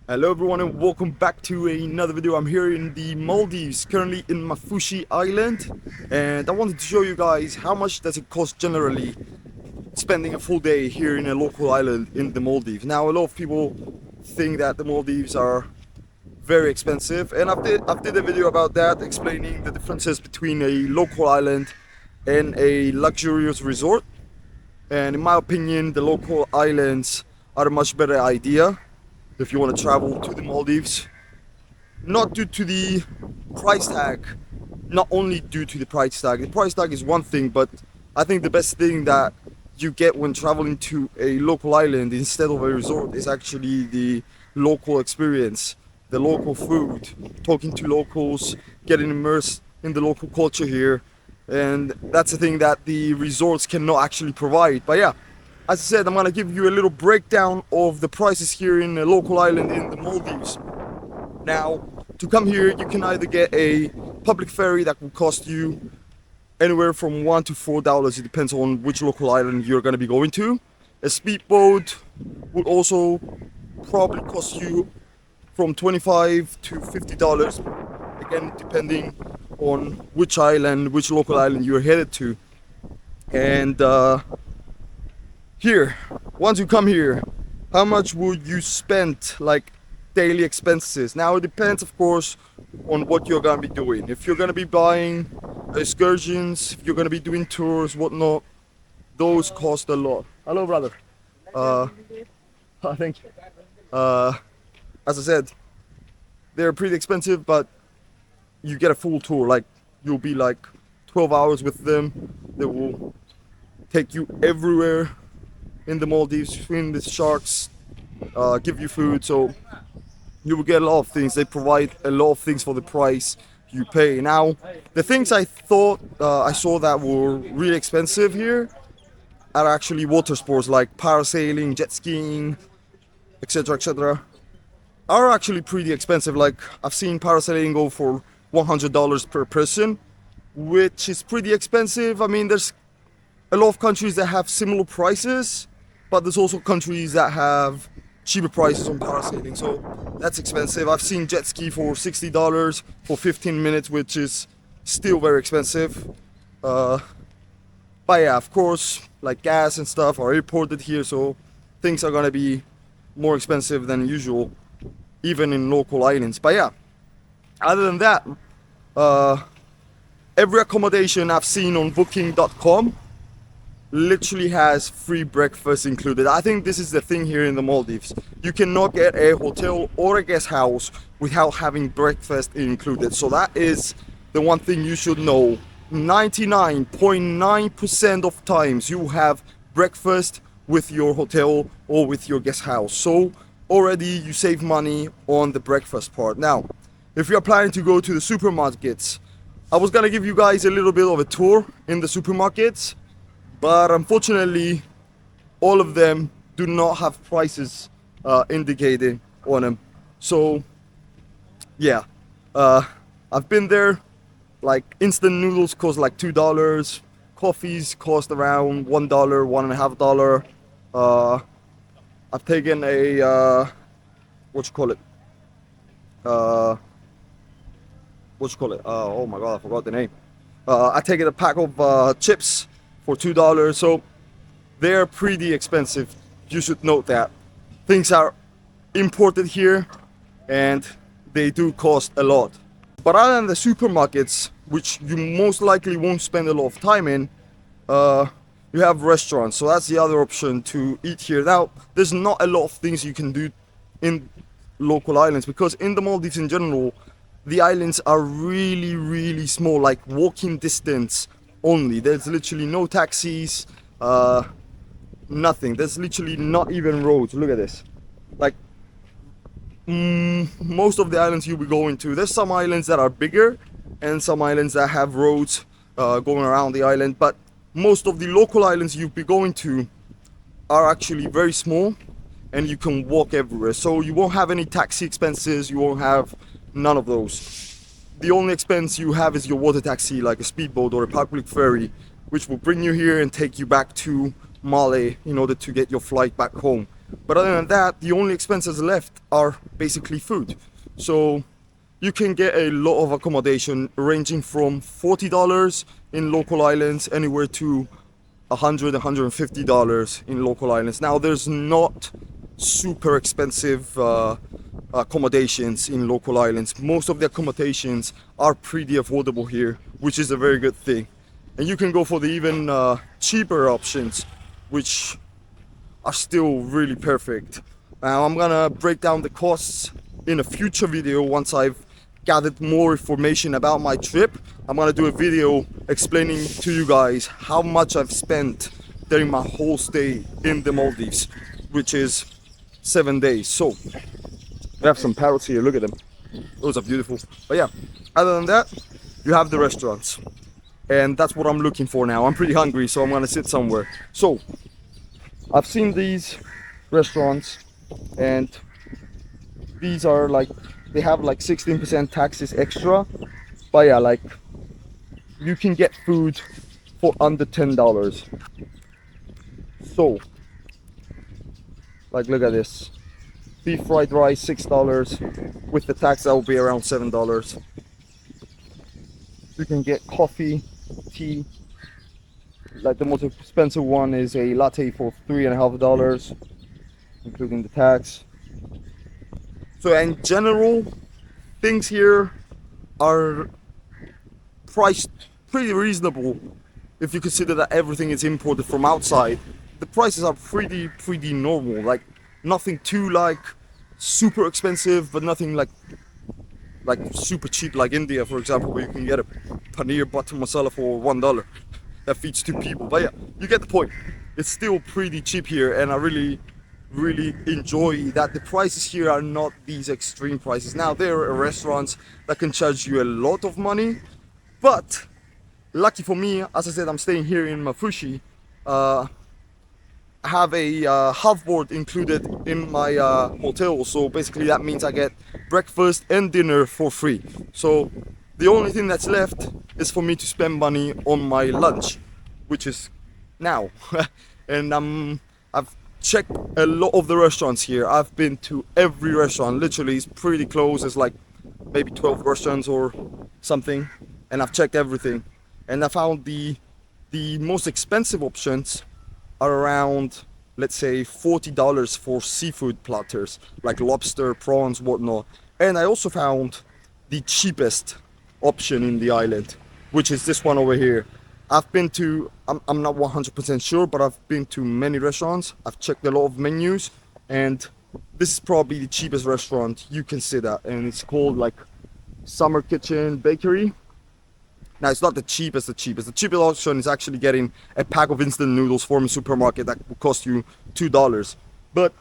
Hello everyone and welcome back to another video. I'm here in the Maldives, currently in Mafushi Island, and I wanted to show you guys how much does it cost generally spending a full day here in a local island in the Maldives. Now a lot of people think that the Maldives are very expensive, and I've did a video about that, explaining the differences between a local island and a luxurious resort. And in my opinion, the local islands are a much better idea if you want to travel to the Maldives. Not due to the price tag, not only due to the price tag. The price tag is one thing, but I think the best thing that you get when traveling to a local island instead of a resort is actually the local experience, the local food, talking to locals, getting immersed in the local culture here. And that's the thing that the resorts cannot actually provide. But yeah, as I said, I'm gonna give you a little breakdown of the prices here in a local island in the Maldives. Now, to come here, you can either get a public ferry that will cost you anywhere from $1 to $4. It depends on which local island you're gonna be going to. A speedboat would also probably cost you from $25 to $50. Again, depending on which island, which local island you're headed to. And here, once you come here, how much would you spend, like daily expenses? Now it depends, of course, on what you're gonna be doing. If you're gonna be buying excursions, if you're gonna be doing tours, whatnot, those cost a lot. Hello, brother. Thank you. As I said, they're pretty expensive, but you get a full tour. Like, you'll be like 12 hours with them. They will take you everywhere in the Maldives, swim with sharks, give you food, so you will get a lot of things. They provide a lot of things for the price you pay. Now, the things I thought I saw that were really expensive here are actually water sports like parasailing, jet skiing, etc., etc. are actually pretty expensive. Like, I've seen parasailing go for $100 per person, which is pretty expensive. I mean, there's a lot of countries that have similar prices, but there's also countries that have cheaper prices on parasailing, so that's expensive. I've seen jet ski for $60 for 15 minutes, which is still very expensive. But yeah, of course, like gas and stuff are imported here, so things are gonna be more expensive than usual, even in local islands. But yeah, other than that, every accommodation I've seen on booking.com literally has free breakfast included. I think this is the thing here in the Maldives. You cannot get a hotel or a guest house without having breakfast included. So that is the one thing you should know. 99.9% of times you have breakfast with your hotel or with your guest house. So already you save money on the breakfast part. Now, if you're planning to go to the supermarkets, I was gonna give you guys a little bit of a tour in the supermarkets, but unfortunately all of them do not have prices indicated on them. So yeah, I've been there. Like, instant noodles cost like $2, coffees cost around $1, $1.50. I've taken a oh my god, I forgot the name. I taken a pack of chips for $2, so they're pretty expensive. You should note that things are imported here and they do cost a lot. But other than the supermarkets, which you most likely won't spend a lot of time in, you have restaurants. So that's the other option to eat here. Now, there's not a lot of things you can do in local islands, because in the Maldives in general, the islands are really small, like walking distance only. There's literally no taxis, nothing. There's literally not even roads. Look at this. Like, most of the islands you'll be going to, there's some islands that are bigger and some islands that have roads going around the island, but most of the local islands you'll be going to are actually very small and you can walk everywhere. So you won't have any taxi expenses, you won't have none of those. The only expense you have is your water taxi, like a speedboat or a public ferry, which will bring you here and take you back to Male in order to get your flight back home. But other than that, the only expenses left are basically food. So you can get a lot of accommodation ranging from $40 in local islands anywhere to $150 in local islands. Now there's not super expensive accommodations in local islands. Most of the accommodations are pretty affordable here, which is a very good thing. And you can go for the even cheaper options, which are still really perfect. Now I'm gonna break down the costs in a future video once I've gathered more information about my trip. I'm gonna do a video explaining to you guys how much I've spent during my whole stay in the Maldives, which is 7 days. So we have some parrots here, look at them, those are beautiful. But yeah, other than that, you have the restaurants, and that's what I'm looking for now. I'm pretty hungry, so I'm gonna sit somewhere. So I've seen these restaurants, and these are like, they have like 16% taxes extra, but yeah, like you can get food for under $10. So like, look at this, beef fried rice $6, with the tax that will be around $7. You can get coffee, tea, like the most expensive one is a latte for $3.50, including the tax. So in general, things here are priced pretty reasonable if you consider that everything is imported from outside. The prices are pretty normal, like nothing too like super expensive, but nothing like super cheap like India, for example, where you can get a paneer butter masala for $1 that feeds 2 people. But yeah, you get the point. It's still pretty cheap here, and I really enjoy that the prices here are not these extreme prices. Now there are restaurants that can charge you a lot of money, but lucky for me, as I said, I'm staying here in Mafushi. I have a half board included in my hotel, so basically that means I get breakfast and dinner for free. So the only thing that's left is for me to spend money on my lunch, which is now. And I've checked a lot of the restaurants here. I've been to every restaurant, literally it's pretty close. It's like maybe 12 restaurants or something, and I've checked everything, and I found the most expensive options are around, let's say, $40 for seafood platters like lobster, prawns, whatnot. And I also found the cheapest option in the island, which is this one over here. I've been to, I'm not 100% sure, but I've been to many restaurants. I've checked a lot of menus, and this is probably the cheapest restaurant you can sit at, and it's called like Summer Kitchen Bakery. Now it's not the cheapest. The cheapest option is actually getting a pack of instant noodles from a supermarket that will cost you $2. But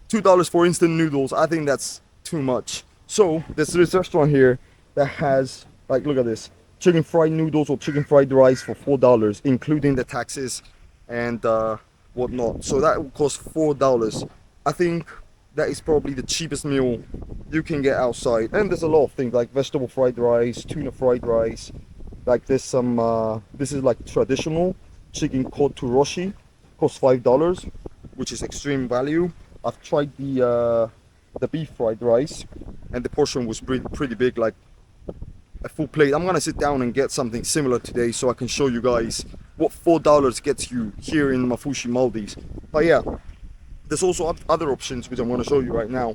$2 for instant noodles, I think that's too much. So there's this restaurant here that has, like, look at this, chicken fried noodles or chicken fried rice for $4, including the taxes and whatnot. So that will cost $4. I think that is probably the cheapest meal you can get outside. And there's a lot of things like vegetable fried rice, tuna fried rice. Like there's some, this is like traditional chicken called turoshi, costs $5, which is extreme value. I've tried the beef fried rice, and the portion was pretty big, like a full plate. I'm gonna sit down and get something similar today so I can show you guys what $4 gets you here in Mafushi, Maldives. But yeah, there's also other options which I'm gonna show you right now.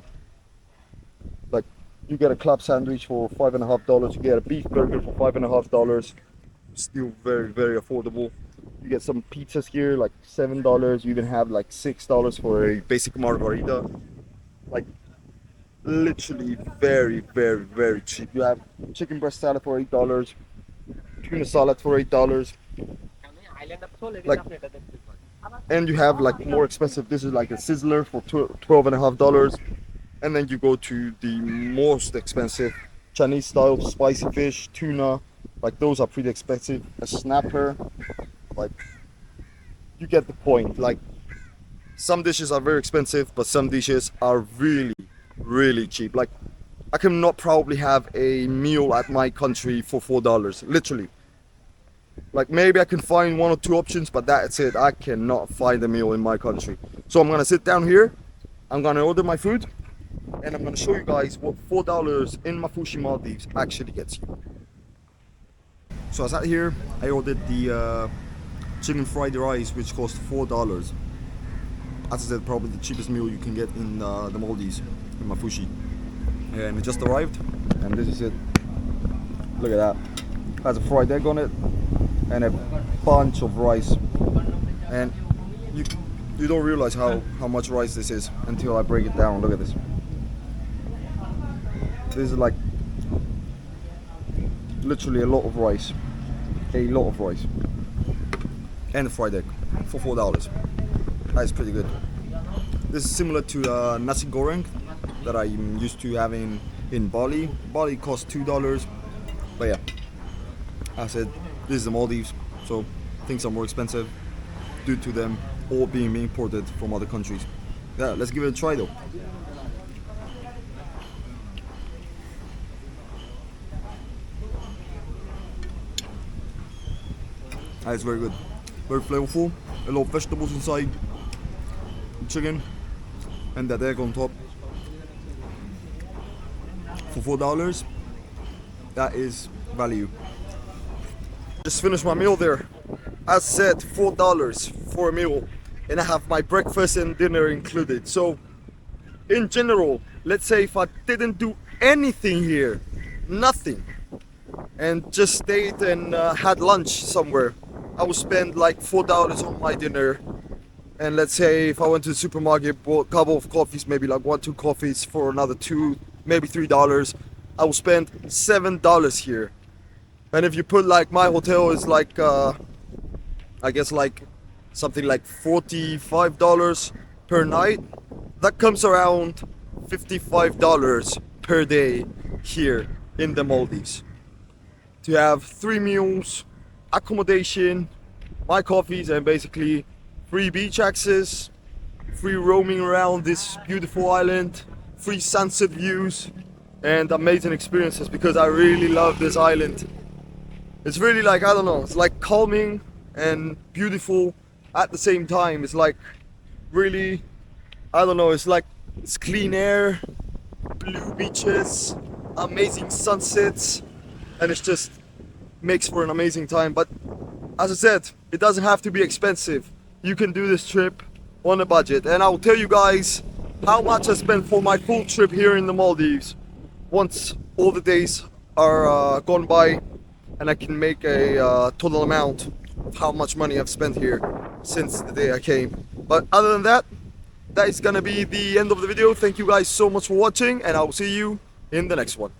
Like, you get a club sandwich for $5.50, you get a beef burger for $5.50, still very affordable. You get some pizzas here like $7. You even have like $6 for a basic margarita. Like, literally very cheap. You have chicken breast salad for $8, tuna salad for $8, like, and you have like more expensive. This is like a sizzler for $12.50, and then you go to the most expensive Chinese style spicy fish, tuna. Like, those are pretty expensive. A snapper, like, you get the point. Like, some dishes are very expensive, but some dishes are really cheap. Like, I cannot probably have a meal at my country for $4, literally. Like, maybe I can find 1 or 2 options, but that's it. I cannot find a meal in my country. So I'm gonna sit down here I'm gonna order my food and I'm gonna show you guys what $4 in Mafushi, Maldives actually gets you. So I sat here, I ordered the chicken fried rice, which cost $4. As I said, probably the cheapest meal you can get in the Maldives, in Mafushi. And it just arrived, and this is it. Look at that. Has a fried egg on it and a bunch of rice. And you don't realize how much rice this is until I break it down. Look at this. This is like literally a lot of rice. A lot of rice. And a fried egg for $4. That is pretty good. This is similar to nasi goreng that I'm used to having in Bali. Bali costs $2, but yeah, I said this is the Maldives, so things are more expensive due to them all being imported from other countries. Yeah, let's give it a try though. That is very good, very flavorful. A lot of vegetables inside, chicken, and that egg on top. For $4, that is value. Just finished my meal there. As said, $4 for a meal, and I have my breakfast and dinner included. So, in general, let's say if I didn't do anything here, nothing, and just stayed and had lunch somewhere, I would spend like $4 on my dinner. And let's say if I went to the supermarket, bought a couple of coffees, maybe like 1-2 coffees for another $2, maybe $3, I will spend $7 here. And if you put like my hotel is like I guess like something like $45 per night, that comes around $55 per day here in the Maldives to have 3 meals, accommodation, my coffees, and basically free beach access, free roaming around this beautiful island, free sunset views, and amazing experiences, because I really love this island. It's really like, I don't know, it's like calming and beautiful at the same time. It's like really, I don't know, it's like it's clean air, blue beaches, amazing sunsets, and it's just makes for an amazing time. But as I said, it doesn't have to be expensive. You can do this trip on a budget, and I'll tell you guys how much I spent for my full trip here in the Maldives once all the days are gone by, and I can make a total amount of how much money I've spent here since the day I came. But other than that, that is gonna be the end of the video. Thank you guys so much for watching, and I'll see you in the next one.